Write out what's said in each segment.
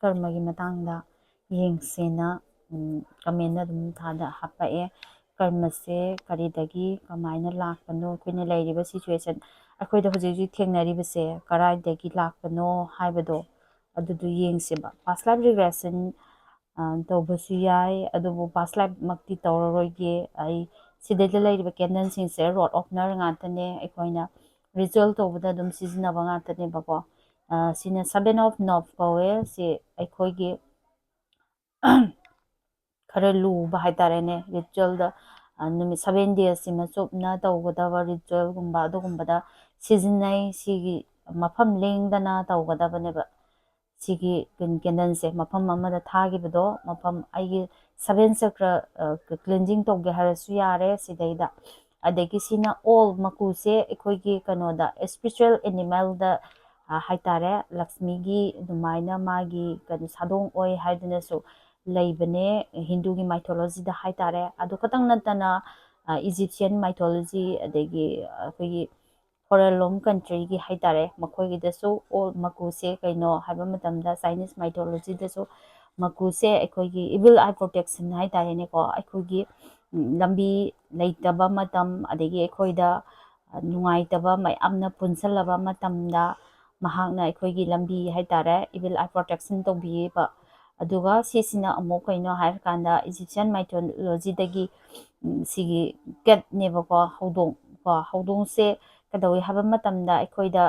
karmagi matangda yengsena comment adum thada happae karmase karidagi kamaina lakpano kuina lairiba situation akoida hojiji thengnaribase karaidagi lakpano haibado adudu yengseba past life regression tawbasu yai adubu past life makti tawroroige ai sideda lairiba candle singse rod opener ngatane eikhoina ritual tawbada dum sizinaba ngatane bako sina 7 of nov kawe si eikhoigi khara luba haitarene ritual da numi 7 days sima chupna tawgadaba ritual gumba adugumba sizinai sigi mafam lengdana tawgadaba neba sigi candle se mafam amada thagibado mafam aigi 7 chakra cleansing tawge harasu yare sidaida adagi sina all makuse ekhoi kanoda spiritual animal da haitare lakshmi gi dumaina magi kanu sadong oi haidanasu laibane hindu gi mythology da haitare adu katang natana Egyptian mythology adagi akhoi foreign country gi haitare makhoi gi dasu all makuse kaino haiba matamda Chinese mythology dasu makuse ekhoi gi evil eye protection haitare ne ko ekhoi gi lambi leitaba matam adagi ekhoida nungaitaba mayamna punsalaba matamda mahakna ekhoigi lambi haitare evil eye protection tawbiba aduga sisina amok kaino hair kanda Egyptian mythology dagi sigi cat nebako hodong se kadawi haba matamda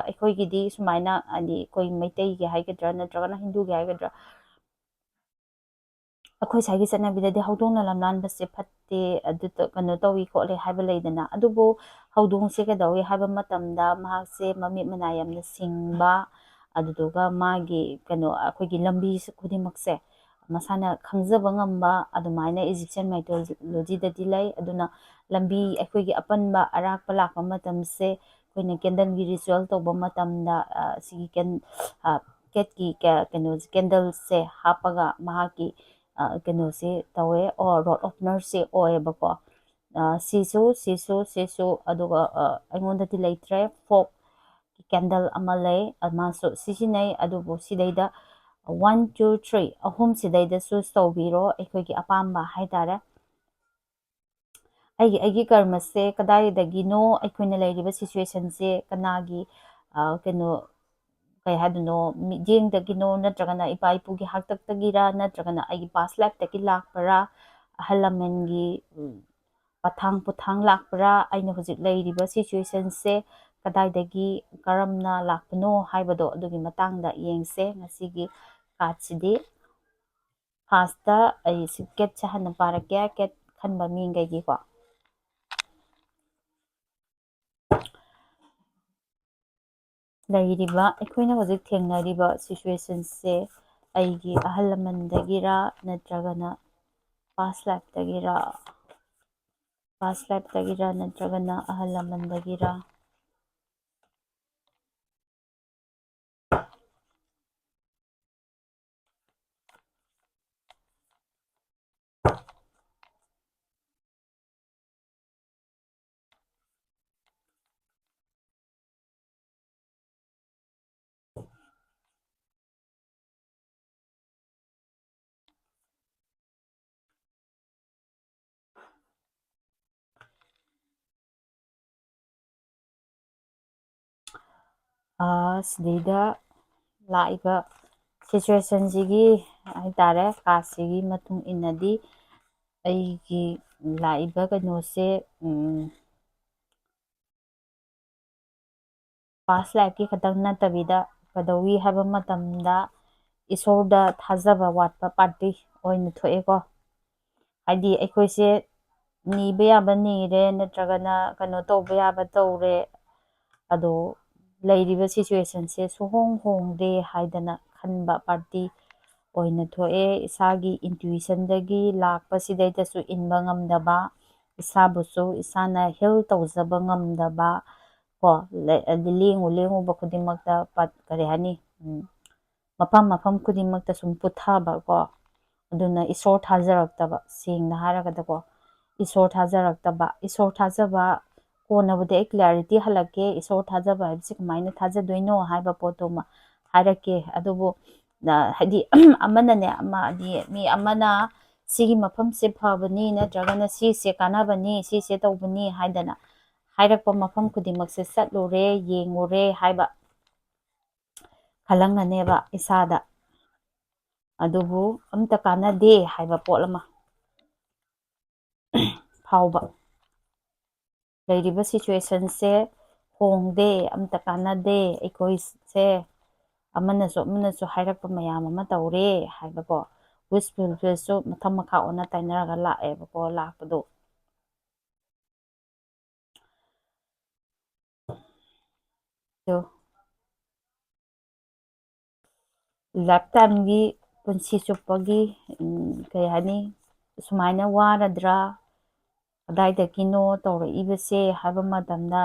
ekhoigidi sumaina adi koi maitai gi haigadra natragana hindu gi haigadra akhoi saigi chana bidadi hodongna lamlan base phatte adu kano tawi khole haiba leidana adubu hodong se kadawi haba matamda mahakse mami manayamna singba aduduga magi kano akhoi lambi khudimakse masana khangzaba ngamba adumaina Egyptian mythology da dilai aduna lambi akhoi apanba arakpa lakpa matamse koina candle gi ritual tawba matamda sigi cat ki kano candle se hapaga mahaki kano se tawe or rod opener se oebako sisu aduga aingonda dilaitre folk candle amalay amaso sisinai adubu sidaida 1 2 3 ahum sidaida su tawbiro ekhoi apamba haitare aigi karmase kadaidagino eikhoina lairiba situation se kanagi kano kai haduno jengdagino natragana ipa ipugi haktaktagira natragana aigi past life taki lakpara ahalamengi pathang lakpara aina hojik lairiba situation se kadaidagi karamna lakpano haibado adugi matangda yengse ngasigi katsidi pasta ai ket chahana parake ket khanba mingai ko lairiba eikhoina hojik thengnariba situation se aigi ahalamandagira natragana past life tagira natragana ahalamandagira sidida laiba situation sigi haitare kasigi matung inadi aigi laiba kanose past life ki khatang natabida kadawi haba matamda isorda thajaba watpa party oina thoeko haidi ekhoise niba yaba nire natragana kano tawba yaba tawre ado lairiba situation se suhong hongde haidana khanba party oina thoe isagi intuition dagi lakpa sidaitasu inba ngamdaba isabusu isana heal tawjaba ngamdaba ko lengu ba khudimakta pat kare hani mafam khudimakta sum puthaba ko aduna isor thajaраktaba singna haragada ko isor thajaba konabude clarity halake isor thajaba habsi kamaina thajadoino haiba potoma harake adubu ꯍꯥꯏꯗꯤ ꯑꯃꯅꯅꯦ ꯃꯤ ꯑꯃꯅ ꯁꯤꯒꯤ ꯃꯐꯝꯁꯦ ꯐꯕꯅꯤ ꯅꯠꯇ꯭ꯔꯒꯅ ꯁꯤꯁꯦ ꯀꯥꯟꯅꯕꯅꯤ ꯁꯤꯁꯦ ꯇꯧꯕꯅꯤ ꯍꯥꯏꯗꯅ ꯍꯥꯏꯔꯛꯄ ꯃꯐꯝ ꯈꯨꯗꯤꯡꯃꯛꯁꯦ ꯆꯠꯂꯨꯔꯦ ꯌꯦꯡꯉꯨꯔꯦ ꯍꯥꯏꯕ ꯈꯜꯂꯝꯒꯅꯦꯕ ꯏꯁꯥꯗ, ꯑꯗꯨꯕꯨ ꯑꯝꯇ ꯀꯥꯟꯅꯗꯦ ꯍꯥꯏꯕ ꯄꯣꯠ ꯑꯃ ꯐꯥꯎꯕ, ꯂꯩꯔꯤꯕ ꯁꯤꯆꯨꯋꯦꯁꯟꯁꯦ ꯍꯣꯡꯗꯦ, ꯑꯝꯇ ꯀꯥꯟꯅꯗꯦ, ꯑꯩꯈꯣꯏꯁꯦ ꯑꯃꯅꯁꯨ ꯍꯥꯏꯔꯛꯄ ꯃꯌꯥꯝ ꯑꯃ ꯇꯧꯔꯦ ꯍꯥꯏꯕꯀꯣ, ꯋꯤꯁ ꯐꯨꯜꯐꯤꯜꯁꯨ ꯃꯊꯪ ꯃꯈꯥ ꯑꯣꯟꯅ ꯇꯩꯅꯔꯒ ꯂꯥꯛꯑꯦꯕꯀꯣ, ꯂꯥꯛꯄꯗꯣ ꯂꯥꯏꯐꯇꯥꯏꯝꯒꯤ ꯄꯨꯟꯁꯤ ꯆꯨꯞꯄꯒꯤ ꯀꯩ ꯍꯥꯏꯅꯤ ꯁꯨꯃꯥꯏꯅ ꯋꯥꯔꯗ꯭ꯔꯥ, ꯀꯗꯥꯏꯗꯒꯤꯅꯣ ꯇꯧꯔꯛꯏꯕꯁꯦ ꯍꯥꯏꯕ ꯃꯇꯝꯗ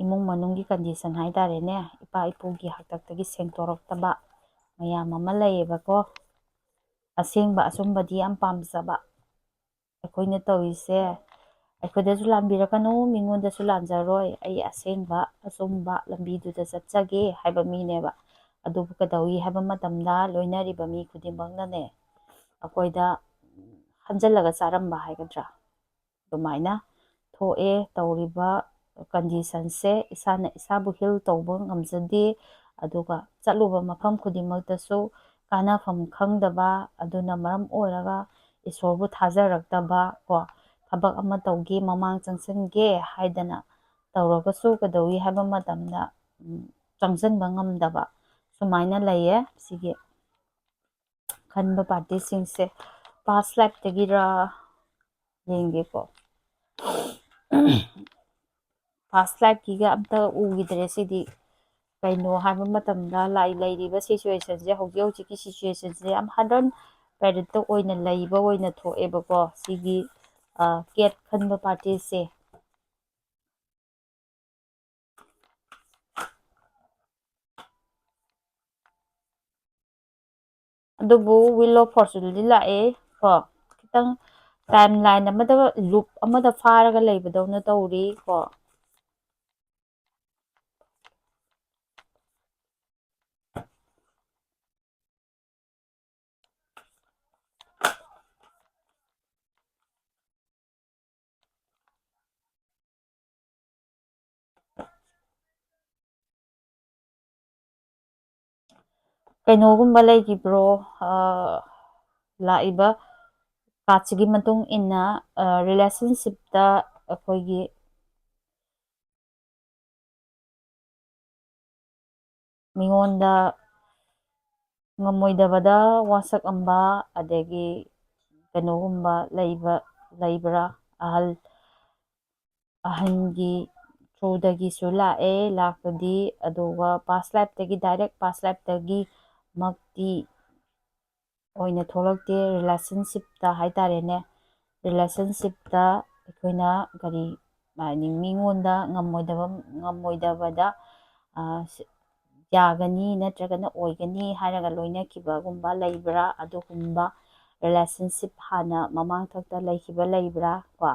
ꯏꯃꯨꯡ ꯃꯅꯨꯡꯒꯤ ꯀꯟꯗꯤꯁꯟ ꯍꯥꯏꯇꯥꯔꯦꯅꯦ, ꯏꯄꯥ ꯏꯄꯨꯒꯤ ꯍꯥꯛꯇꯛꯇꯒꯤ ꯁꯦꯡꯇꯣꯔꯛꯇꯕ ꯃꯌꯥꯝ ꯑꯃ ꯂꯩꯌꯦꯕꯀꯣ, ꯑꯁꯦꯡꯕ ꯑꯆꯨꯝꯕꯗꯤ ꯌꯥꯝ ꯄꯥꯝꯖꯕ, ꯑꯩꯈꯣꯏꯅ ꯇꯧꯔꯤꯁꯦ ꯑꯩꯈꯣꯏꯗꯁꯨ ꯂꯥꯟꯕꯤꯔꯛꯀꯅꯨ ꯃꯤꯉꯣꯟꯗꯁꯨ ꯂꯥꯟꯖꯔꯣꯏ, ꯑꯩ ꯑꯁꯦꯡꯕ ꯑꯆꯨꯝꯕ ꯂꯝꯕꯤꯗꯨꯗ ꯆꯠꯆꯒꯦ ꯍꯥꯏꯕ ꯃꯤꯅꯦꯕ, ꯑꯗꯨꯕꯨ ꯀꯩꯗꯧꯏ ꯍꯥꯏꯕ ꯃꯇꯝꯗ ꯂꯣꯏꯅꯔꯤꯕ ꯃꯤ ꯈꯨꯗꯤꯡꯃꯛꯅꯅꯦ ꯑꯩꯈꯣꯏꯗ ꯍꯟꯖꯜꯂꯒ ꯆꯥꯔꯝꯕ ꯍꯥꯏꯒꯗ꯭ꯔꯥ, ꯑꯗꯨꯃꯥꯏꯅ ꯊꯣꯛꯑꯦ ꯇꯧꯔꯤꯕ ꯀꯟꯗꯤꯁꯟꯁꯦ, ꯏꯁꯥꯅ ꯏꯁꯥꯕꯨ ꯍꯤꯜ ꯇꯧꯕ ꯉꯝꯖꯗꯦ, ꯑꯗꯨꯒ ꯆꯠꯂꯨꯕ ꯃꯐꯝ ꯈꯨꯗꯤꯡꯃꯛꯇꯁꯨ ꯀꯥꯟꯅꯐꯝ ꯈꯪꯗꯕ, ꯑꯗꯨꯅ ꯃꯔꯝ ꯑꯣꯏꯔꯒ ꯏꯁꯣꯔꯕꯨ ꯊꯥꯖꯔꯛꯇꯕ ꯀꯣ, ꯊꯕꯛ ꯑꯃ ꯇꯧꯒꯦ ꯃꯃꯥꯡ ꯆꯪꯁꯤꯟꯒꯦ ꯍꯥꯏꯗꯅ ꯇꯧꯔꯒꯁꯨ ꯀꯩꯗꯧꯏ ꯍꯥꯏꯕ ꯃꯇꯝꯗ ꯆꯪꯁꯤꯟꯕ ꯉꯝꯗꯕ, ꯁꯨꯃꯥꯏꯅ ꯂꯩꯌꯦ ꯁꯤꯒꯤ ꯈꯟꯕ ꯄꯥꯔꯇꯤꯁꯤꯡꯁꯦ꯫ ꯄꯥꯁ ꯂꯥꯏꯐꯇꯒꯤꯔ ꯌꯦꯡꯒꯦꯀꯣ, ꯄꯥꯁ ꯂꯥꯏꯐꯀꯤꯒ ꯑꯝꯇ ꯎꯈꯤꯗ꯭ꯔꯦ ꯁꯤꯗꯤ, ꯀꯩꯅꯣ ꯍꯥꯏꯕ ꯃꯇꯝꯗ ꯂꯩꯔꯤꯕ ꯁꯤꯆꯨꯋꯦꯁꯟꯁꯦ ꯍꯧꯖꯤꯛ ꯍꯧꯖꯤꯛꯀꯤ ꯁꯤꯆꯨꯋꯦꯁꯟꯁꯦ ꯌꯥꯝ ꯍꯥꯔꯗꯟ ꯄꯦꯔꯤꯠꯇ ꯑꯣꯏꯅ ꯂꯩꯕ ꯑꯣꯏꯅ ꯊꯣꯛꯑꯦꯕꯀꯣ, ꯁꯤꯒꯤ ꯀꯦꯠ ꯈꯟꯕ ꯄꯥꯔꯇꯤꯁꯦ꯫ ꯑꯗꯨꯕꯨ ꯋꯤꯜ ꯑꯣꯐ ꯐꯣꯔꯆꯨꯟꯗꯤ ꯂꯥꯛꯑꯦ ꯀꯣ, ꯈꯤꯇꯪ ꯇꯥꯏꯝ ꯂꯥꯏꯟ ꯑꯃꯗ ꯂꯨꯞ ꯑꯃꯗ ꯐꯥꯔꯒ ꯂꯩꯕꯗꯧꯅ ꯇꯧꯔꯤ ꯀꯣ, ꯀꯩꯅꯣꯒꯨꯝꯕ ꯂꯩꯈꯤꯕ꯭ꯔꯣ, ꯂꯥꯛꯏꯕ ꯀꯥꯔꯠꯁꯤꯒꯤ ꯃꯇꯨꯡ ꯏꯟꯅ ꯔꯤꯂꯦꯁꯟꯁꯤꯞꯇ ꯑꯩꯈꯣꯏꯒꯤ ꯃꯤꯉꯣꯟꯗ ꯉꯝꯃꯣꯏꯗꯕꯗ ꯋꯥꯁꯛꯑꯝꯕ, ꯑꯗꯒꯤ ꯀꯩꯅꯣꯒꯨꯝꯕ ꯂꯩꯕ꯭ꯔꯥ, ꯑꯍꯟꯒꯤ ꯊ꯭ꯔꯨꯗꯒꯤꯁꯨ ꯂꯥꯛꯄꯗꯤ, ꯑꯗꯨꯒ ꯄꯥꯁ ꯂꯥꯏꯐꯇꯒꯤ ꯗꯥꯏꯔꯦꯛ ꯄꯥꯁ ꯂꯥꯏꯐꯇꯒꯤ ꯃꯛꯇꯤ ꯑꯣꯏꯅ ꯊꯣꯛꯂꯛꯇꯦ, ꯔꯤꯂꯦꯁꯟꯁꯤꯞꯇ ꯍꯥꯏꯇꯥꯔꯦꯅꯦ, ꯔꯤꯂꯦꯁꯟꯁꯤꯞꯇ ꯑꯩꯈꯣꯏꯅ ꯀꯔꯤ ꯍꯥꯏꯅꯤ ꯃꯤꯉꯣꯟꯗ ꯉꯝꯃꯣꯏꯗꯕꯗ ꯌꯥꯒꯅꯤ ꯅꯠꯇ꯭ꯔꯒꯅ ꯑꯣꯏꯒꯅꯤ ꯍꯥꯏꯔꯒ ꯂꯣꯏꯅꯈꯤꯕꯒꯨꯝꯕ ꯂꯩꯕ꯭ꯔꯥ, ꯑꯗꯨꯒꯨꯝꯕ ꯔꯤꯂꯦꯁꯟꯁꯤꯞ ꯍꯥꯟꯅ ꯃꯃꯥꯡꯊꯛꯇ ꯂꯩꯈꯤꯕ ꯂꯩꯕ꯭ꯔꯥ ꯀꯣ,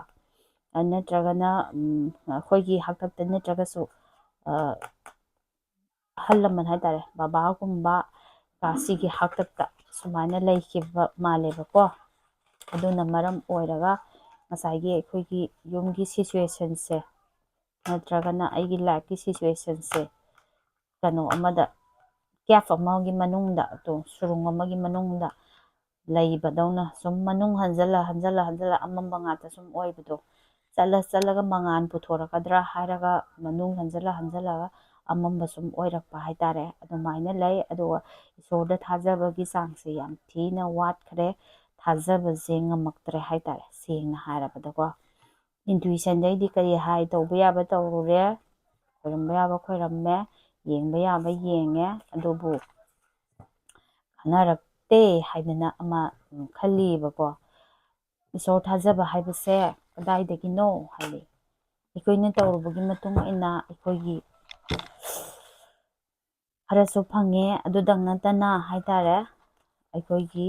ꯅꯠꯇ꯭ꯔꯒꯅ ꯑꯩꯈꯣꯏꯒꯤ ꯍꯥꯛꯇꯛꯇ ꯅꯠꯇ꯭ꯔꯒꯁꯨ ꯑꯍꯜ ꯂꯃꯟ ꯍꯥꯏꯇꯥꯔꯦ ꯕꯕꯥꯒꯨꯝꯕ ꯁꯤꯒꯤ ꯍꯥꯛꯇꯛꯇ ꯁꯨꯃꯥꯏꯅ ꯂꯩꯈꯤꯕ ꯃꯥꯜꯂꯦꯕꯀꯣ, ꯑꯗꯨꯅ ꯃꯔꯝ ꯑꯣꯏꯔꯒ ꯉꯁꯥꯏꯒꯤ ꯑꯩꯈꯣꯏꯒꯤ ꯌꯨꯝꯒꯤ ꯁꯤꯆꯨꯋꯦꯁꯟꯁꯦ ꯅꯠꯇ꯭ꯔꯒꯅ ꯑꯩꯒꯤ ꯂꯥꯏꯐꯀꯤ ꯁꯤꯆꯨꯋꯦꯁꯟꯁꯦ ꯀꯩꯅꯣ ꯑꯃꯗ ꯀꯦꯐ ꯑꯃꯒꯤ ꯃꯅꯨꯡꯗ ꯁꯨꯔꯨꯡ ꯑꯃꯒꯤ ꯃꯅꯨꯡꯗ ꯂꯩꯕꯗꯧꯅ ꯁꯨꯝ ꯃꯅꯨꯡ ꯍꯟꯖꯜꯂ ꯑꯃꯝꯕ ꯉꯥꯛꯇ ꯁꯨꯝ ꯑꯣꯏꯕꯗꯣ, ꯆꯠꯂꯒ ꯃꯉꯥꯟ ꯄꯨꯊꯣꯔꯛꯀꯗ꯭ꯔꯥ ꯍꯥꯏꯔꯒ ꯃꯅꯨꯡ ꯍꯟꯖꯜꯂꯒ ꯑꯃꯝꯕ ꯁꯨꯝ ꯑꯣꯏꯔꯛꯄ ꯍꯥꯏꯇꯥꯔꯦ, ꯑꯗꯨꯃꯥꯏꯅ ꯂꯩ꯫ ꯑꯗꯨꯒ ꯏꯁꯣꯔꯗ ꯊꯥꯖꯕꯒꯤ ꯆꯥꯡꯁꯦ ꯌꯥꯝ ꯊꯤꯅ ꯋꯥꯠꯈ꯭ꯔꯦ, ꯊꯥꯖꯕꯁꯦ ꯉꯝꯃꯛꯇ꯭ꯔꯦ ꯍꯥꯏꯇꯥꯔꯦ ꯁꯦꯡꯅ ꯍꯥꯏꯔꯕꯗꯀꯣ, ꯏꯟꯇꯨꯏꯁꯟꯗꯩꯗꯤ ꯀꯔꯤ ꯍꯥꯏ, ꯇꯧꯕ ꯌꯥꯕ ꯇꯧꯔꯨꯔꯦ, ꯈꯣꯏꯔꯝꯕ ꯌꯥꯕ ꯈꯣꯏꯔꯝꯃꯦ, ꯌꯦꯡꯕ ꯌꯥꯕ ꯌꯦꯡꯉꯦ, ꯑꯗꯨꯕꯨ ꯀꯥꯟꯅꯔꯛꯇꯦ ꯍꯥꯏꯗꯅ ꯑꯃ ꯈꯜꯂꯤꯕꯀꯣ, ꯏꯁꯣꯔ ꯊꯥꯖꯕ ꯍꯥꯏꯕꯁꯦ ꯀꯗꯥꯏꯗꯒꯤꯅꯣ ꯍꯥꯏꯗꯤ ꯑꯩꯈꯣꯏꯅ ꯇꯧꯔꯨꯕꯒꯤ ꯃꯇꯨꯡ ꯏꯟꯅ ꯑꯩꯈꯣꯏꯒꯤ ꯈꯔꯁꯨ ꯐꯪꯉꯦ, ꯑꯗꯨꯗꯪ ꯅꯠꯇꯅ ꯍꯥꯏꯇꯥꯔꯦ ꯑꯩꯈꯣꯏꯒꯤ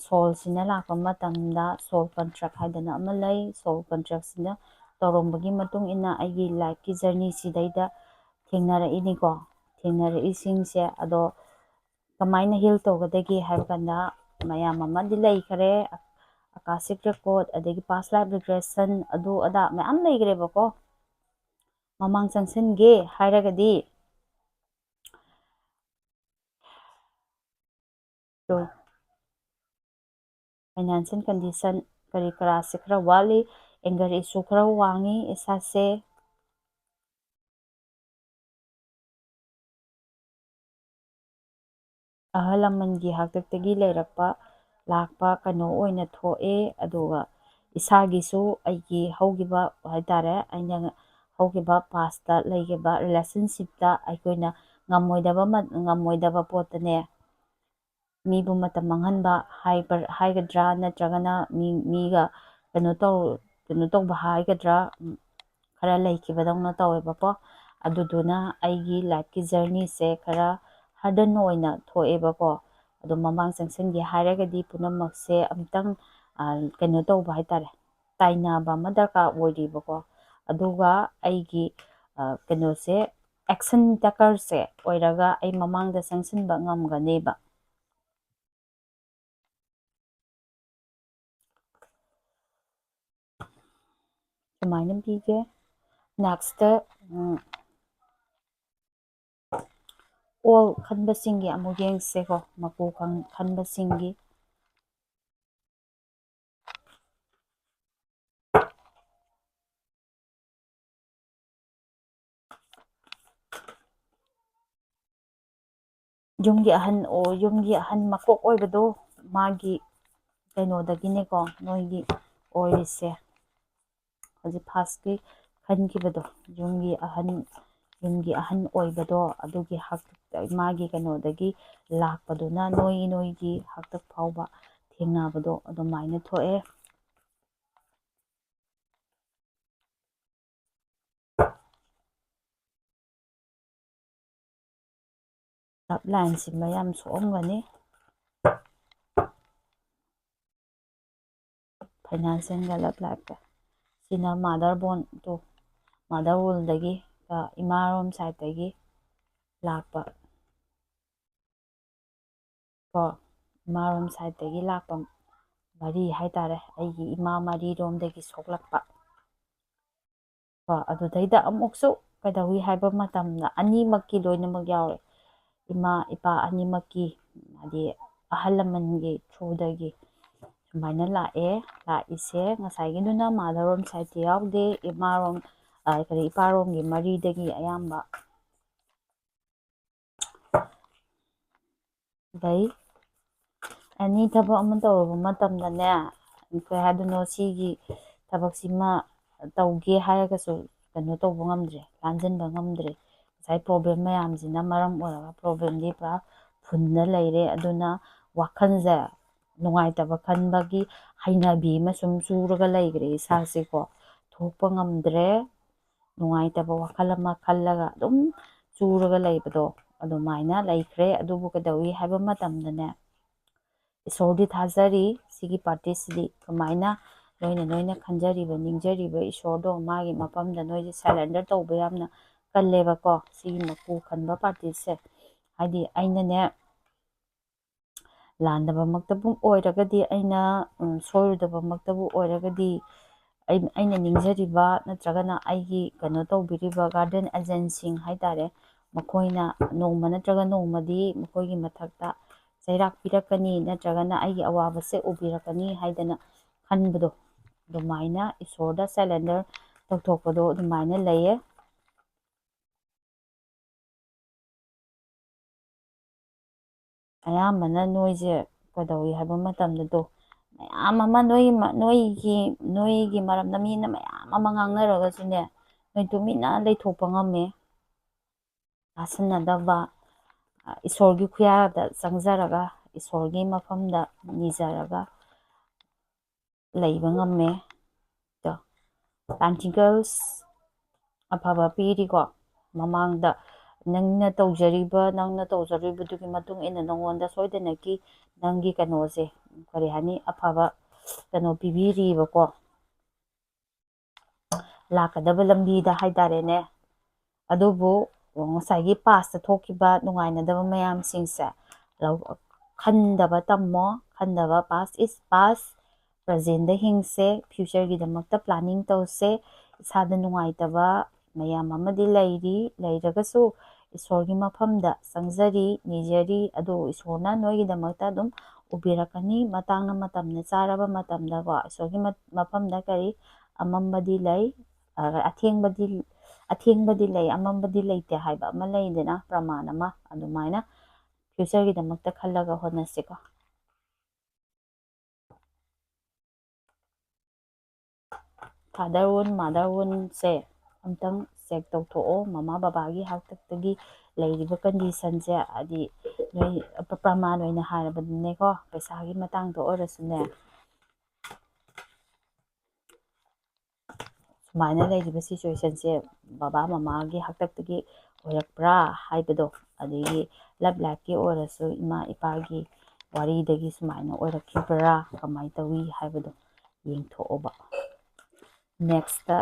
ꯁꯣꯜꯁꯤꯅ ꯂꯥꯛꯄ ꯃꯇꯝꯗ ꯁꯣꯜ ꯀꯟꯇ꯭ꯔꯦꯛ ꯍꯥꯏꯗꯅ ꯑꯃ ꯂꯩ, ꯁꯣꯜ ꯀꯟꯇ꯭ꯔꯦꯛꯁꯤꯅ ꯇꯧꯔꯝꯕꯒꯤ ꯃꯇꯨꯡ ꯏꯟꯅ ꯑꯩꯒꯤ ꯂꯥꯏꯐꯀꯤ ꯖꯔꯅꯤꯁꯤꯗꯩꯗ ꯊꯦꯡꯅꯔꯛꯏꯅꯤꯀꯣ ꯊꯦꯡꯅꯔꯛꯏꯁꯤꯡꯁꯦ ꯑꯗꯣ ꯀꯃꯥꯏꯅ ꯍꯤꯜ ꯇꯧꯒꯗꯒꯦ ꯍꯥꯏꯕ ꯀꯥꯟꯗ ꯃꯌꯥꯝ ꯑꯃꯗꯤ ꯂꯩꯈꯔꯦ ꯑꯀꯥꯁꯤꯛ ꯔꯦꯀꯣꯔꯠ ꯑꯗꯒꯤ ꯄꯥꯁ ꯂꯥꯏꯐ ꯔꯤꯒ꯭ꯔꯦꯁꯟ ꯑꯗꯨ ꯑꯗꯥ ꯃꯌꯥꯝ ꯂꯩꯈ꯭ꯔꯦꯕꯀꯣ ꯃꯃꯥꯡ ꯆꯪꯁꯤꯟꯒꯦ ꯍꯥꯏꯔꯒꯗꯤ ꯐꯥꯏꯅꯥꯟꯁꯤꯌꯦꯜ ꯀꯟꯗꯤꯁꯟ ꯀꯔꯤ ꯀꯔꯥꯁꯦ ꯈꯔ ꯋꯥꯠꯂꯤ ꯑꯦꯡꯒꯔ ꯏꯁꯨ ꯈꯔ ꯋꯥꯡꯉꯤ ꯏꯁꯥꯁꯦ ꯑꯍꯜ ꯂꯃꯟꯒꯤ ꯍꯥꯛꯇꯛꯇꯒꯤ ꯂꯩꯔꯛꯄ ꯂꯥꯛꯄ ꯀꯩꯅꯣ ꯑꯣꯏꯅ ꯊꯣꯛꯑꯦ ꯑꯗꯨꯒ ꯏꯁꯥꯒꯤꯁꯨ ꯑꯩꯒꯤ ꯍꯧꯈꯤꯕ ꯍꯥꯏꯇꯥꯔꯦ ꯑꯩꯅ ꯍꯧꯈꯤꯕ ꯄꯥꯁꯇ ꯂꯩꯈꯤꯕ ꯔꯤꯂꯦꯁꯟꯁꯤꯞꯇ ꯑꯩꯈꯣꯏꯅ ꯉꯝꯃꯣꯏꯗꯕ ꯄꯣꯠꯇꯅꯦ ꯃꯤꯕꯨ ꯃꯇꯝ ꯃꯥꯡꯍꯟꯕ ꯍꯥꯏꯒꯗ꯭ꯔꯥ ꯅꯠꯇ꯭ꯔꯒꯅ ꯃꯤꯒ ꯀꯩꯅꯣ ꯇꯧꯕ ꯍꯥꯏꯒꯗ꯭ꯔꯥ ꯈꯔ ꯂꯩꯈꯤꯕꯗꯧꯅ ꯇꯧꯋꯦꯕꯀꯣ ꯑꯗꯨꯗꯨꯅ ꯑꯩꯒꯤ ꯂꯥꯏꯐꯀꯤ ꯖꯔꯅꯤꯁꯦ ꯈꯔ ꯍꯥꯔꯗꯟ ꯑꯣꯏꯅ ꯊꯣꯛꯑꯦꯕꯀꯣ ꯑꯗꯣ ꯃꯃꯥꯡ ꯆꯪꯁꯤꯟꯒꯦ ꯍꯥꯏꯔꯒꯗꯤ ꯄꯨꯝꯅꯃꯛꯁꯦ ꯑꯝꯇꯪ ꯀꯩꯅꯣ ꯇꯧꯕ ꯍꯥꯏꯇꯥꯔꯦ ꯇꯥꯏꯅꯕ ꯑꯃ ꯗꯔꯀꯥꯔ ꯑꯣꯏꯔꯤꯕꯀꯣ ꯑꯗꯨꯒ ꯑꯩꯒꯤ ꯀꯩꯅꯣꯁꯦ ꯑꯦꯛꯁꯟ ꯇꯦꯀꯔꯁꯦ ꯑꯣꯏꯔꯒ ꯑꯩ ꯃꯃꯥꯡꯗ ꯆꯪꯁꯤꯟꯕ ꯉꯝꯒꯅꯦꯕ ꯁꯨꯃꯥꯏꯅ ꯄꯤꯒꯦ ꯅꯦꯛꯁꯇ ꯑꯣꯜ ꯈꯟꯕꯁꯤꯡꯒꯤ ꯑꯃꯨꯛ ꯌꯦꯡꯁꯦꯀꯣ ꯃꯄꯨ ꯈꯟꯕꯁꯤꯡꯒꯤ ꯌꯨꯝꯒꯤ ꯑꯍꯟ ꯃꯀꯣꯛ ꯑꯣꯏꯕꯗꯣ ꯃꯥꯒꯤ ꯀꯩꯅꯣꯗꯒꯤꯅꯦꯀꯣ ꯅꯣꯏꯒꯤ ꯑꯣꯏꯔꯤꯁꯦ ꯍꯧꯖꯤꯛ ꯐꯥꯔꯁꯀꯤ ꯈꯟꯈꯤꯕꯗꯣ ꯌꯨꯝꯒꯤ ꯑꯍꯟ ꯑꯣꯏꯕꯗꯣ ꯑꯗꯨꯒꯤ ꯃꯥꯒꯤ ꯀꯩꯅꯣꯗꯒꯤ ꯂꯥꯛꯄꯗꯨꯅ ꯅꯣꯏꯒꯤ ꯍꯥꯛꯇꯛ ꯐꯥꯎꯕ ꯊꯦꯡꯅꯕꯗꯣ ꯑꯗꯨꯃꯥꯏꯅ ꯊꯣꯛꯑꯦ ꯂꯞ ꯂꯥꯏꯟꯁꯤꯃ ꯌꯥꯝ ꯁꯣꯛꯑꯝꯒꯅꯤ ꯐꯥꯏꯅꯥꯟꯁꯤꯌꯦꯜꯒ ꯂꯞ ꯂꯥꯏꯐꯀ ꯁꯤꯅ ꯃꯥꯗꯔ ꯋꯨꯜꯗꯒꯤ ꯏꯃꯥꯔꯣꯝ ꯁꯥꯏꯠꯇꯒꯤ ꯂꯥꯛꯄ ꯀꯣ ꯏꯃꯥꯔꯣꯝ ꯁꯥꯏꯠꯇꯒꯤ ꯂꯥꯛꯄ ꯃꯔꯤ ꯍꯥꯏꯇꯥꯔꯦ ꯑꯩꯒꯤ ꯏꯃꯥ ꯃꯔꯤꯔꯣꯝꯗꯒꯤ ꯁꯣꯛꯂꯛꯄ ꯀꯣ ꯑꯗꯨꯗꯩꯗ ꯑꯃꯨꯛꯁꯨ ꯀꯩꯗꯧꯋꯤ ꯍꯥꯏꯕ ꯃꯇꯝꯗ ꯑꯅꯤꯃꯛꯀꯤ ꯂꯣꯏꯅꯃꯛ ꯌꯥꯎꯔꯦ ꯏꯃꯥ ꯏꯄꯥ ꯑꯅꯤꯃꯛꯀꯤ ꯍꯥꯏꯗꯤ ꯑꯍꯜ ꯂꯃꯟꯒꯤ ꯊ꯭ꯔꯨꯗꯒꯤ ꯁꯨꯃꯥꯏꯅ ꯂꯥꯛꯏꯁꯦ ꯉꯁꯥꯏꯒꯤꯗꯨꯅ ꯃꯥꯗꯔꯔꯣꯝ ꯁꯥꯏꯠꯇ ꯌꯥꯎꯗꯦ ꯏꯄꯥꯔꯣꯝꯒꯤ ꯃꯔꯤꯗꯒꯤ ꯑꯌꯥꯝꯕ ꯑꯗꯩ ꯑꯦꯅꯤ ꯊꯕꯛ ꯑꯃ ꯇꯧꯔꯨꯕ ꯃꯇꯝꯗꯅꯦ ꯀꯩ ꯍꯥꯏꯗꯣꯏꯅꯣ ꯁꯤꯒꯤ ꯊꯕꯛꯁꯤꯃ ꯇꯧꯒꯦ ꯍꯥꯏꯔꯒꯁꯨ ꯀꯩꯅꯣ ꯇꯧꯕ ꯉꯝꯗ꯭ꯔꯦ ꯂꯥꯟꯁꯤꯟꯕ ꯉꯝꯗ꯭ꯔꯦ ꯉꯁꯥꯏ ꯄ꯭ꯔꯣꯕ꯭ꯂꯦꯝ ꯃꯌꯥꯝꯁꯤꯅ ꯃꯔꯝ ꯑꯣꯏꯔꯒ ꯄ꯭ꯔꯣꯕ꯭ꯂꯦꯝꯗꯤ ꯄꯨꯔꯥ ꯐꯨꯟꯗ ꯂꯩꯔꯦ ꯑꯗꯨꯅ ꯋꯥꯈꯜꯁꯦ ꯅꯨꯡꯉꯥꯏꯇꯕ ꯈꯟꯕꯒꯤ ꯍꯩꯅꯕꯤ ꯑꯃ ꯁꯨꯝ ꯆೂꯔꯒ ꯂꯩꯈ꯭ꯔꯦ ꯏꯁꯥꯁꯦꯀꯣ ꯊꯣꯛꯄ ꯉꯝꯗ꯭ꯔꯦ ꯅꯨꯡꯉꯥꯏꯇꯕ ꯋꯥꯈꯜ ꯑꯃ ꯈꯜꯂꯒ ꯑꯗꯨꯝ ꯆൂꯔꯒ ꯂꯩꯕꯗꯣ ꯑꯗꯨꯃꯥꯏꯅ ꯂꯩꯈ꯭ꯔꯦ ꯑꯗꯨꯕꯨ ꯀꯩꯗꯧꯋꯤ ꯍꯥꯏꯕ ꯃꯇꯝꯗꯅꯦ ꯏꯁꯣꯔꯗꯤ ꯊꯥꯖꯔꯤ ꯁꯤꯒꯤ ꯄꯥꯔꯇꯤꯁꯤꯗꯤ ꯀꯃꯥꯏꯅ ꯅꯣꯏꯅ ꯈꯟꯖꯔꯤꯕ ꯅꯤꯡꯖꯔꯤꯕ ꯏꯁꯣꯔꯗꯣ ꯃꯥꯒꯤ ꯃꯐꯝꯗ ꯅꯣꯏꯁꯦ ꯁꯔꯦꯟꯗꯔ ꯇꯧꯕ ꯌꯥꯝꯅ ꯀꯜꯂꯦꯕꯀꯣ ꯁꯤꯒꯤ ꯃꯄꯨ ꯈꯟꯕ ꯄꯥꯔꯇꯤꯁꯦ ꯍꯥꯏꯗꯤ ꯑꯩꯅꯅꯦ ꯂꯥꯟꯗꯕꯃꯛꯇꯕꯨ ꯑꯣꯏꯔꯒꯗꯤ ꯑꯩꯅ ꯁꯣꯏꯔꯨꯗꯕꯃꯛꯇꯕꯨ ꯑꯣꯏꯔꯒꯗꯤ ꯑꯩꯅ ꯅꯤꯡꯖꯔꯤꯕ ꯅꯠꯇ꯭ꯔꯒꯅ ꯑꯩꯒꯤ ꯀꯩꯅꯣ ꯇꯧꯕꯤꯔꯤꯕ ꯒꯥꯔꯗꯦꯟ ꯑꯦꯖꯦꯟꯁꯤꯡ ꯍꯥꯏꯇꯥꯔꯦ ꯃꯈꯣꯏꯅ ꯅꯣꯡꯃ ꯅꯠꯇ꯭ꯔꯒ ꯅꯣꯡꯃꯗꯤ ꯃꯈꯣꯏꯒꯤ ꯃꯊꯛꯇ ꯆꯩꯔꯥꯛ ꯄꯤꯔꯛꯀꯅꯤ ꯅꯠꯇ꯭ꯔꯒꯅ ꯑꯩꯒꯤ ꯑꯋꯥꯕꯁꯦ ꯎꯕꯤꯔꯛꯀꯅꯤ ꯍꯥꯏꯗꯅ ꯈꯟꯕꯗꯣ ꯑꯗꯨꯃꯥꯏꯅ ꯏꯁꯣꯔꯗ ꯁꯦꯂꯦꯟꯗꯔ ꯇꯧꯊꯣꯛꯄꯗꯣ ꯑꯗꯨꯃꯥꯏꯅ ꯂꯩꯌꯦ ꯑꯌꯥꯝꯕꯅ ꯅꯣꯏꯁꯦ ꯀꯩꯗꯧꯋꯤ ꯍꯥꯏꯕ ꯃꯇꯝꯗꯗꯣ ꯃꯌꯥꯝ ꯑꯃ ꯅꯣꯏꯒꯤ ꯃꯔꯝꯗ ꯃꯤꯅ ꯃꯌꯥꯝ ꯑꯃ ꯉꯥꯡꯅꯔꯒꯁꯨꯅꯦ ꯅꯣꯏ ꯇꯨꯃꯤꯟꯅ ꯂꯩꯊꯣꯛꯄ ꯉꯝꯃꯦ ꯇꯥꯁꯤꯟꯅꯗꯕ ꯏꯁꯣꯔꯒꯤ ꯈꯨꯌꯥꯗ ꯆꯪꯖꯔꯒ ꯏꯁꯣꯔꯒꯤ ꯃꯐꯝꯗ ꯅꯤꯖꯔꯒ ꯂꯩꯕ ꯉꯝꯃꯦ ꯄꯦꯟꯇꯤꯀꯜꯁ ꯑꯐꯕ ꯄꯤꯔꯤꯀꯣ ꯃꯃꯥꯡꯗ ꯅꯪꯅ ꯇꯧꯖꯔꯤꯕꯗꯨꯒꯤ ꯃꯇꯨꯡ ꯏꯟꯅ ꯅꯪꯉꯣꯟꯗ ꯁꯣꯏꯗꯅꯀꯤ ꯅꯪꯒꯤ ꯀꯩꯅꯣꯁꯦ ꯀꯔꯤ ꯍꯥꯏꯅꯤ ꯑꯐꯕ ꯀꯩꯅꯣ ꯄꯤꯕꯤꯔꯤꯕꯀꯣ ꯂꯥꯛꯀꯗꯕ ꯂꯝꯕꯤꯗ ꯍꯥꯏꯇꯥꯔꯦꯅꯦ ꯑꯗꯨꯕꯨ ꯉꯁꯥꯏꯒꯤ ꯄꯥꯁꯇ ꯊꯣꯛꯈꯤꯕ ꯅꯨꯡꯉꯥꯏꯅꯗꯕ ꯃꯌꯥꯝꯁꯤꯡꯁꯦ ꯈꯟꯗꯕ ꯇꯝꯃꯣ, ꯈꯟꯗꯕ ꯄꯥꯁ ꯏꯁ ꯄꯥꯁ, ꯄ꯭ꯔꯖꯦꯟꯗ ꯍꯤꯡꯁꯦ, ꯐ꯭ꯌꯨꯆꯔꯒꯤꯗꯃꯛꯇ ꯄ꯭ꯂꯥꯅꯤꯡ ꯇꯧꯁꯦ. ꯏꯁꯥꯗ ꯅꯨꯡꯉꯥꯏꯇꯕ ꯃꯌꯥꯝ ꯑꯃꯗꯤ ꯂꯩꯔꯒꯁꯨ ꯏꯁꯣꯔꯒꯤ ꯃꯐꯝꯗ ꯆꯪꯖꯔꯤ, ꯅꯤꯖꯔꯤ, ꯑꯗꯨ ꯏꯁꯣꯔꯅ ꯅꯣꯏꯒꯤꯗꯃꯛꯇ ꯑꯗꯨꯝ ꯎꯕꯤꯔꯛꯀꯅꯤ ꯃꯇꯥꯡꯅ ꯃꯇꯝꯅ ꯆꯥꯔꯕ ꯃꯇꯝꯗꯀꯣ. ꯏꯁꯣꯔꯒꯤ ꯃꯐꯝꯗ ꯀꯔꯤ ꯑꯃꯝꯕꯗꯤ ꯂꯩ, ꯑꯊꯦꯡꯕꯗꯤ ꯂꯩ, ꯑꯃꯝꯕꯗꯤ ꯂꯩꯇꯦ ꯍꯥꯏꯕ ꯑꯃ ꯂꯩꯗꯅ, ꯄ꯭ꯔꯃꯥꯟ ꯑꯃ. ꯑꯗꯨꯃꯥꯏꯅ ꯐ꯭ꯌꯨꯆꯔꯒꯤꯗꯃꯛꯇ ꯈꯜꯂꯒ ꯍꯣꯠꯅꯁꯤꯀꯣ. ꯐꯥꯗꯔ ꯋꯨꯟ, ꯃꯥꯗꯔ ꯋꯨꯟꯁꯦ ꯑꯝꯇꯪ ꯆꯦꯛ ꯇꯧꯊꯣꯛꯑꯣ. ꯃꯃꯥ ꯕꯕꯥꯒꯤ ꯍꯥꯛꯇꯛꯇꯒꯤ ꯂꯩꯔꯤꯕ ꯀꯟꯗꯤꯁꯟꯁꯦ, ꯍꯥꯏꯗꯤ ꯅꯣꯏ ꯄ꯭ꯔꯃꯥꯟ ꯑꯣꯏꯅ ꯍꯥꯏꯔꯕꯅꯤꯀꯣ, ꯄꯩꯁꯥꯒꯤ ꯃꯇꯥꯡꯗ ꯑꯣꯏꯔꯁꯨꯅꯦ, ꯁꯨꯃꯥꯏꯅ ꯂꯩꯔꯤꯕ ꯁꯤꯆꯨꯋꯦꯁꯟꯁꯦ ꯕꯕꯥ ꯃꯃꯥꯒꯤ ꯍꯥꯛꯇꯛꯇꯒꯤ ꯑꯣꯏꯔꯛꯄ꯭ꯔꯥ ꯍꯥꯏꯕꯗꯣ, ꯑꯗꯒꯤ ꯂꯞ ꯂꯥꯏꯐꯀꯤ ꯑꯣꯏꯔꯁꯨ ꯏꯃꯥ ꯏꯄꯥꯒꯤ ꯋꯥꯔꯤꯗꯒꯤ ꯁꯨꯃꯥꯏꯅ ꯑꯣꯏꯔꯛꯈꯤꯕ꯭ꯔꯥ, ꯀꯃꯥꯏꯅ ꯇꯧꯋꯤ ꯍꯥꯏꯕꯗꯣ ꯌꯦꯡꯊꯣꯛꯑꯣꯕ. ꯅꯦꯛꯁꯇ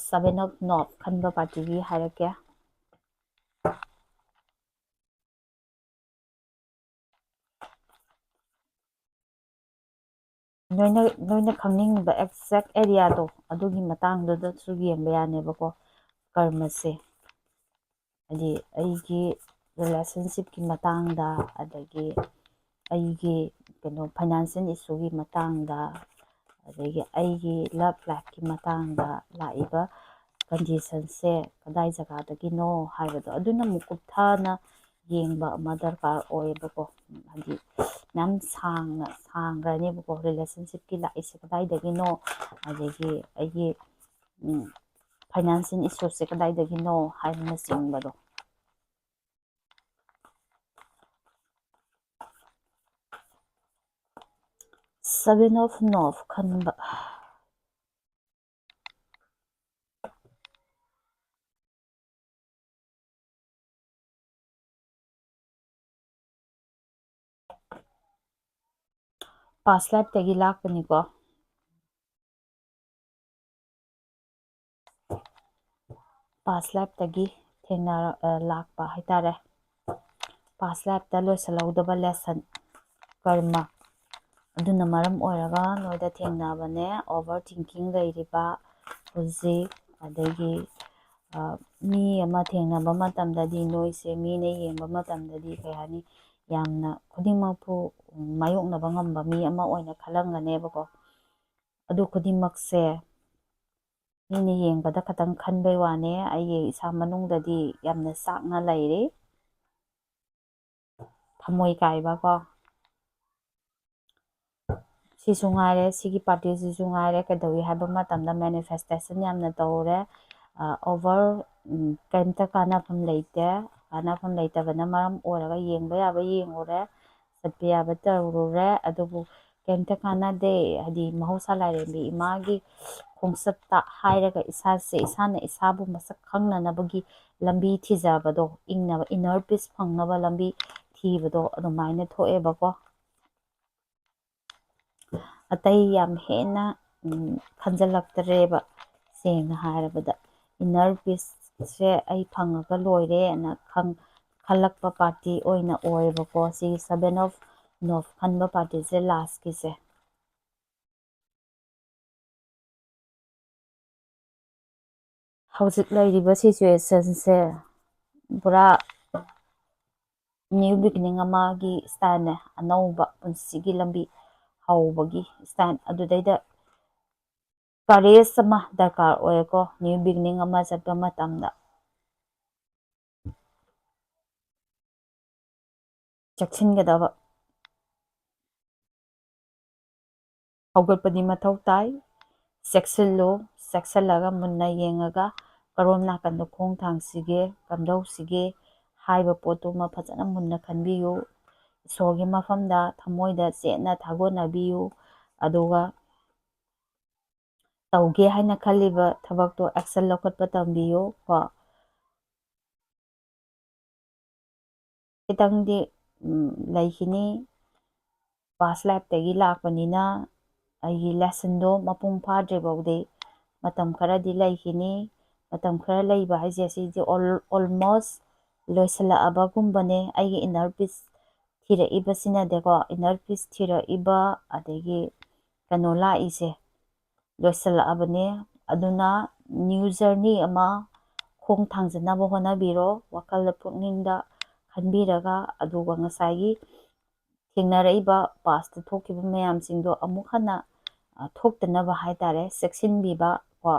7 of Knot ꯈꯟꯕ ꯄꯥꯔꯇꯤꯒꯤ ꯍꯥꯏꯔꯛꯀꯦ. ꯅꯣꯏꯅ ꯈꯪꯅꯤꯡꯕ ꯑꯦꯛꯖꯦꯛ ꯑꯦꯔꯤꯌꯥꯗꯣ ꯑꯗꯨꯒꯤ ꯃꯇꯥꯡꯗꯨꯗꯁꯨ ꯌꯦꯡꯕ ꯌꯥꯅꯦꯕꯀꯣ. ꯀꯔꯃꯁꯦ ꯍꯥꯏꯗꯤ ꯑꯩꯒꯤ ꯔꯤꯂꯦꯁꯟꯁꯤꯞꯀꯤ ꯃꯇꯥꯡꯗ, ꯑꯗꯒꯤ ꯑꯩꯒꯤ ꯐꯥꯏꯅꯥꯟꯁꯤꯌꯦꯜ ꯏꯁꯨꯒꯤ ꯃꯇꯥꯡꯗ, ꯑꯗꯒꯤ ꯑꯩꯒꯤ ꯂꯞ ꯂꯥꯏꯐꯀꯤ ꯃꯇꯥꯡꯗ ꯂꯥꯛꯏꯕ ꯀꯟꯗꯤꯁꯟꯁꯦ ꯀꯗꯥꯏ ꯖꯒꯥꯗꯒꯤꯅꯣ ꯍꯥꯏꯕꯗꯣ, ꯑꯗꯨꯅ ꯑꯃꯨꯛ ꯀꯨꯞꯊꯅ ꯌꯦꯡꯕ ꯑꯃ ꯗꯔꯀꯥꯔ ꯑꯣꯏꯌꯦꯕꯀꯣ. ꯍꯥꯏꯗꯤ ꯌꯥꯝ ꯁꯥꯡꯈ꯭ꯔꯅꯦꯕꯀꯣ ꯔꯤꯂꯦꯁꯟꯁꯤꯞꯀꯤ ꯂꯥꯛꯏꯁꯦ ꯀꯗꯥꯏꯗꯒꯤꯅꯣ, ꯑꯗꯒꯤ ꯑꯩꯒꯤ ꯐꯥꯏꯅꯥꯟꯁꯤꯌꯦꯜ ꯏꯁꯨꯁꯦ ꯀꯗꯥꯏꯗꯒꯤꯅꯣ ꯍꯥꯏꯕꯅꯆꯤꯡꯕꯗꯣ. 7 of Knot ꯈꯟꯕ. ꯄꯥꯁ ꯂꯥꯏꯐꯇꯒꯤ ꯂꯥꯛꯄꯅꯤꯀꯣ. ꯄꯥꯁ ꯂꯥꯏꯐꯇꯒꯤ ꯂꯥꯛꯄ ꯍꯥꯏꯇꯥꯔꯦ. ꯄꯥꯁ ꯂꯥꯏꯐꯇ ꯂꯣꯏꯁꯤꯜꯍꯧꯗꯕ ꯂꯦꯁꯟ, ꯀꯔꯃ, ꯑꯗꯨꯅ ꯃꯔꯝ ꯑꯣꯏꯔꯒ ꯅꯣꯏꯗ ꯊꯦꯡꯅꯕꯅꯦ ꯑꯣꯚꯔ ꯊꯤꯡꯀꯤꯡ ꯂꯩꯔꯤꯕ ꯍꯧꯖꯤꯛ. ꯑꯗꯒꯤ ꯃꯤ ꯑꯃ ꯊꯦꯡꯅꯕ ꯃꯇꯝꯗꯗꯤ ꯅꯣꯏꯁꯦ ꯃꯤꯅ ꯌꯦꯡꯕ ꯃꯇꯝꯗꯗꯤ ꯀꯩ ꯍꯥꯏꯅꯤ, ꯌꯥꯝꯅ ꯈꯨꯗꯤꯡꯃꯛꯄꯨ ꯃꯥꯌꯣꯛꯅꯕ ꯉꯝꯕ ꯃꯤ ꯑꯃ ꯑꯣꯏꯅ ꯈꯜꯂꯝꯒꯅꯦꯕꯀꯣ. ꯑꯗꯨ ꯈꯨꯗꯤꯡꯃꯛꯁꯦ ꯃꯤꯅ ꯌꯦꯡꯕꯗ ꯈꯇꯪ ꯈꯟꯕꯩ ꯋꯥꯅꯦ, ꯑꯩꯒꯤ ꯏꯁꯥ ꯃꯅꯨꯡꯗꯗꯤ ꯌꯥꯝꯅ ꯆꯥꯛꯅ ꯂꯩꯔꯤ, ꯊꯃꯣꯏ ꯀꯥꯏꯕꯀꯣ. ꯁꯤꯁꯨ ꯉꯥꯏꯔꯦ, ꯁꯤꯒꯤ ꯄꯥꯔꯇꯤꯁꯤꯁꯨ ꯉꯥꯏꯔꯦ, ꯀꯩꯗꯧꯏ ꯍꯥꯏꯕ ꯃꯇꯝꯗ ꯃꯦꯅꯤꯐꯦꯁꯇꯦꯁꯟ ꯌꯥꯝꯅ ꯇꯧꯔꯦ. ꯑꯣꯚꯔ ꯀꯔꯤꯝꯇ ꯀꯥꯟꯅꯐꯝ ꯂꯩꯇꯦ. ꯀꯥꯟꯅꯐꯝ ꯂꯩꯇꯕꯅ ꯃꯔꯝ ꯑꯣꯏꯔꯒ ꯌꯦꯡꯕ ꯌꯥꯕ ꯌꯦꯡꯉꯨꯔꯦ, ꯆꯠꯄ ꯌꯥꯕ ꯇꯧꯔꯨꯔꯦ, ꯑꯗꯨꯕꯨ ꯀꯩꯝꯇ ꯀꯥꯟꯅꯗꯦ. ꯍꯥꯏꯗꯤ ꯃꯍꯧꯁꯥ ꯂꯥꯏꯔꯦꯝꯕꯤ ꯏꯃꯥꯒꯤ ꯈꯣꯡꯆꯠꯇ ꯍꯥꯏꯔꯒ ꯏꯁꯥꯅ ꯏꯁꯥꯕꯨ ꯃꯁꯛ ꯈꯪꯅꯅꯕꯒꯤ ꯂꯝꯕꯤ ꯊꯤꯖꯕꯗꯣ, ꯏꯪꯅꯕ ꯏꯟꯅꯔ ꯄꯤꯁ ꯐꯪꯅꯕ ꯂꯝꯕꯤ ꯊꯤꯕꯗꯣ ꯑꯗꯨꯃꯥꯏꯅ ꯊꯣꯛꯑꯦꯕꯀꯣ. ꯑꯇꯩ ꯌꯥꯝ ꯍꯦꯟꯅ ꯈꯟꯖꯜꯂꯛꯇ꯭ꯔꯦꯕ, ꯁꯦꯡꯅ ꯍꯥꯏꯔꯕꯗ. ꯏꯟꯅꯔ ꯄꯤꯁꯁꯦ ꯑꯩ ꯐꯪꯉꯒ ꯂꯣꯏꯔꯦꯅ ꯈꯜꯂꯛꯄ ꯄꯥꯔꯇꯤ ꯑꯣꯏꯅ ꯑꯣꯏꯌꯦꯕꯀꯣ. ꯁꯤꯒꯤ 7 of Knot ꯈꯟꯕ ꯄꯥꯔꯇꯤꯁꯦ ꯂꯥꯁꯀꯤꯁꯦ. ꯍꯧꯖꯤꯛ ꯂꯩꯔꯤꯕ ꯁꯤꯆꯨꯋꯦꯁꯟꯁꯦ ꯄꯨꯔꯥ ꯅ꯭ꯌꯨ ꯕꯤꯒꯤꯅꯤꯡ ꯑꯃꯒꯤ ꯁ꯭ꯇꯥꯏꯜꯅꯦ, ꯑꯅꯧꯕ ꯄꯨꯟꯁꯤꯒꯤ ꯂꯝꯕꯤ ꯍꯧꯕꯒꯤ ꯁ꯭ꯇꯥꯏꯜ. ꯑꯗꯨꯗꯩꯗ ꯀꯔꯦꯖ ꯑꯃ ꯗꯔꯀꯥꯔ ꯑꯣꯏꯌꯦꯀꯣ, ꯅ꯭ꯌꯨ ꯕꯤꯒꯤꯅꯤꯡ ꯑꯃ ꯆꯠꯄ ꯃꯇꯝꯗ. ꯆꯦꯛꯁꯤꯟꯒꯗꯕ, ꯍꯧꯒꯠꯄꯗꯤ ꯃꯊꯧ ꯇꯥꯏ. ꯆꯦꯛꯁꯤꯜꯂꯨ, ꯆꯦꯛꯁꯤꯜꯂꯒ ꯃꯨꯟꯅ ꯌꯦꯡꯉꯒ ꯀꯔꯣꯝ ꯅꯥꯀꯟꯗ ꯈꯣꯡ ꯊꯥꯡꯁꯤꯒꯦ, ꯀꯝꯗꯧꯁꯤꯒꯦ ꯍꯥꯏꯕ ꯄꯣꯠꯇꯨꯃ ꯐꯖꯅ ꯃꯨꯟꯅ ꯈꯟꯕꯤꯌꯨ. ꯏꯁꯣꯔꯒꯤ ꯃꯐꯝꯗ ꯊꯃꯣꯏꯗ ꯆꯦꯠꯅ ꯊꯥꯒꯣꯟꯅꯕꯤꯌꯨ. ꯑꯗꯨꯒ ꯇꯧꯒꯦ ꯍꯥꯏꯅ ꯈꯜꯂꯤꯕ ꯊꯕꯛꯇꯣ ꯑꯦꯛꯁꯟ ꯂꯧꯈꯠꯄ ꯇꯝꯕꯤꯌꯨ ꯀꯣ. ꯈꯤꯇꯪꯗꯤ ꯂꯩꯈꯤꯅꯤ. ꯄꯥꯁ ꯂꯥꯏꯐꯇꯒꯤ ꯂꯥꯛꯄꯅꯤꯅ ꯑꯩꯒꯤ ꯂꯦꯁꯟꯗꯣ ꯃꯄꯨꯡ ꯐꯥꯗ꯭ꯔꯤ ꯐꯥꯎꯗꯤ ꯃꯇꯝ ꯈꯔꯗꯤ ꯂꯩꯈꯤꯅꯤ. matam khara leiba haise sidi almost loisalabagumbanne aigi inner peace thiraiba sinadeko inner peace thiraiba adegi kano laise loisalabane aduna new journey ama khong thangjanaba honabiro wakal pukningda khanbiraga aduga ngasai thengnriba past thokiba mayam singdo amuk hana thoktanaba haitare sectionbiba ko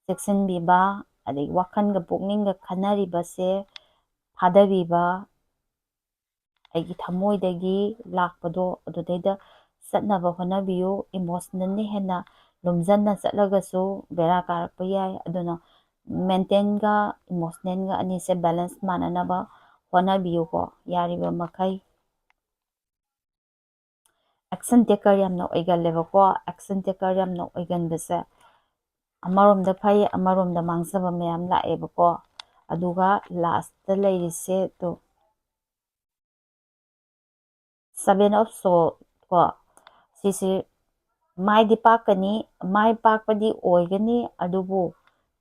sectionbiba adegi wakhanga pukningga khanariba se phadabiba aigi thamoidagi lakpado adudaida satnaba honabiyu emotionally hena lumjanna chatlagasu bera karakpa yai aduna maintain ga emotional ga ani se balance mananaba honabiyu ko yariba makai action taker yamna oigaleba ko action taker yamna oiganbase amaromda phai amaromda mangsaba mayam laeba ko aduga last ta leirise to seven of swords ko sisi maidi pakani mai pakpadi oigani adubu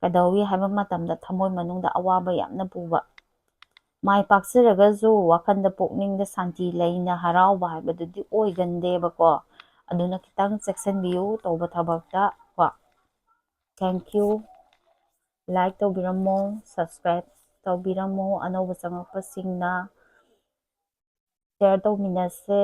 kadawi haba matamda thamoi manungda awaba yamna puba mai paksiragazu wakanda pokningda santi leina harauba habadudi oigandeba ko aduna kitang section biu toba thabakta ko thank you like tobiramo subscribe tobiramo anoba changakpa singna share tauminase